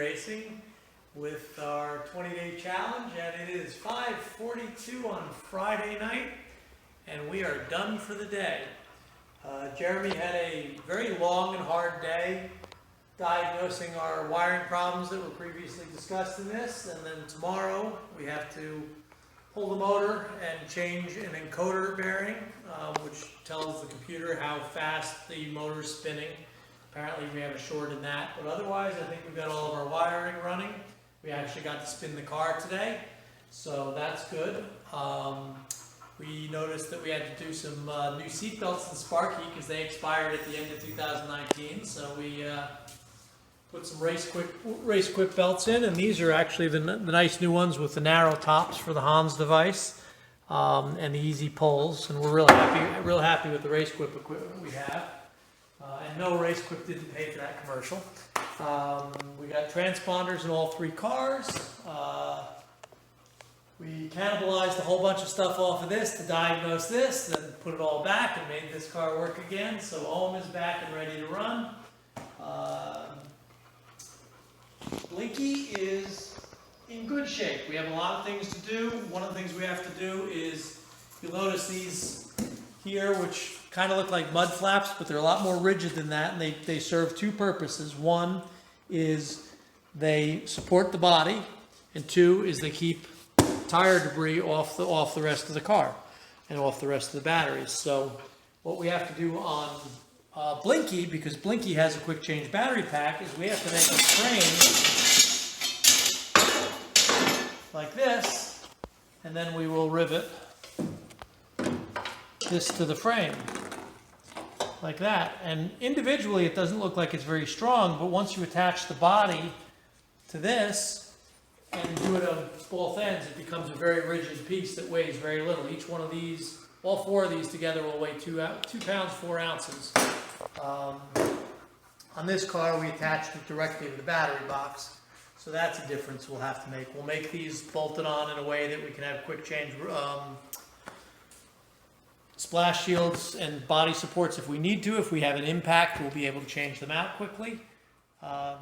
Racing with our 20-day challenge, and it is 5:42 on Friday night, and we are done for the day. Jeremy had a very long and hard day diagnosing our wiring problems that were previously discussed in this, and then tomorrow we have to pull the motor and change an encoder bearing, which tells the computer how fast the motor is spinning. Apparently we have a short in that, but otherwise I think we've got all of our wiring running. We actually got to spin the car today, so that's good. We noticed that we had to do some new seat belts in Sparky because they expired at the end of 2019, so we put some race quick belts in, and these are actually the nice new ones with the narrow tops for the Hans device and the easy pulls, and we're real happy with the race quick equipment we have. And no, race quick didn't pay for that commercial. We got transponders in all three cars. We cannibalized a whole bunch of stuff off of this to diagnose this, then put it all back and made this car work again. So Ohm is back and ready to run. Blinky is in good shape. We have a lot of things to do. One of the things we have to do is, you'll notice these here, which kind of look like mud flaps, but they're a lot more rigid than that, and they serve two purposes. One is they support the body, and two is they keep tire debris off the rest of the car and off the rest of the batteries. So what we have to do on Blinky, because Blinky has a quick change battery pack, is we have to make a frame like this, and then we will rivet this to the frame like that. And individually it doesn't look like it's very strong, but once you attach the body to this and do it on both ends, it becomes a very rigid piece that weighs very little. Each one of these, all four of these together, will weigh 2 pounds 4 ounces. On this car we attached it directly to the battery box, so that's a difference we'll have to make. We'll make these bolted on in a way that we can have quick change splash shields and body supports if we need to. If we have an impact, we'll be able to change them out quickly. The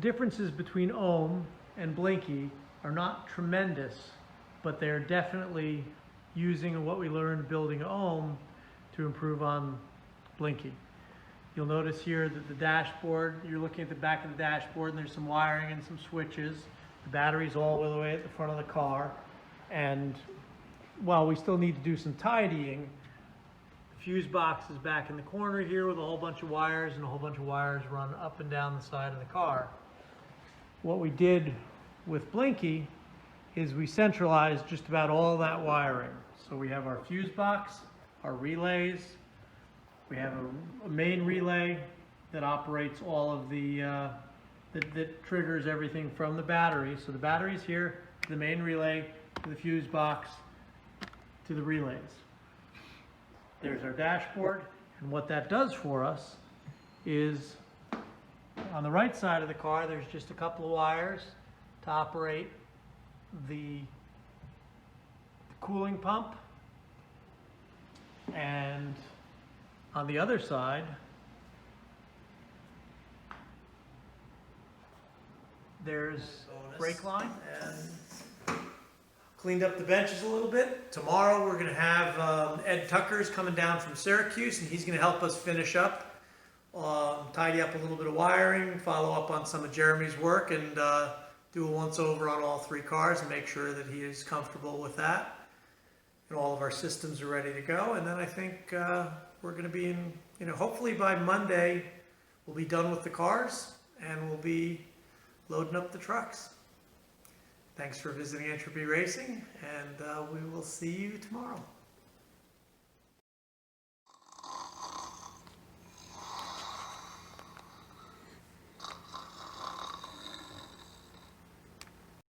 differences between Ohm and Blinky are not tremendous, but they're definitely using what we learned building Ohm to improve on Blinky. You'll notice here that the dashboard, you're looking at the back of the dashboard, and there's some wiring and some switches. The battery's all the way at the front of the car, and while we still need to do some tidying, the fuse box is back in the corner here with a whole bunch of wires, and a whole bunch of wires run up and down the side of the car. What we did with Blinky is we centralized just about all that wiring. So we have our fuse box, our relays, we have a main relay that operates all of the, that triggers everything from the battery. So the battery's here, to the main relay, to the fuse box, to the relays. There's our dashboard, and what that does for us is, on the right side of the car, there's just a couple of wires to operate the cooling pump, and on the other side there's brake line, and cleaned up the benches a little bit. Tomorrow we're going to have Ed Tucker's coming down from Syracuse, and he's going to help us finish up, tidy up a little bit of wiring, follow up on some of Jeremy's work, and do a once over on all three cars and make sure that he is comfortable with that. And all of our systems are ready to go. And then I think we're going to be in, hopefully by Monday we'll be done with the cars and we'll be loading up the trucks. Thanks for visiting Entropy Racing, and we will see you tomorrow.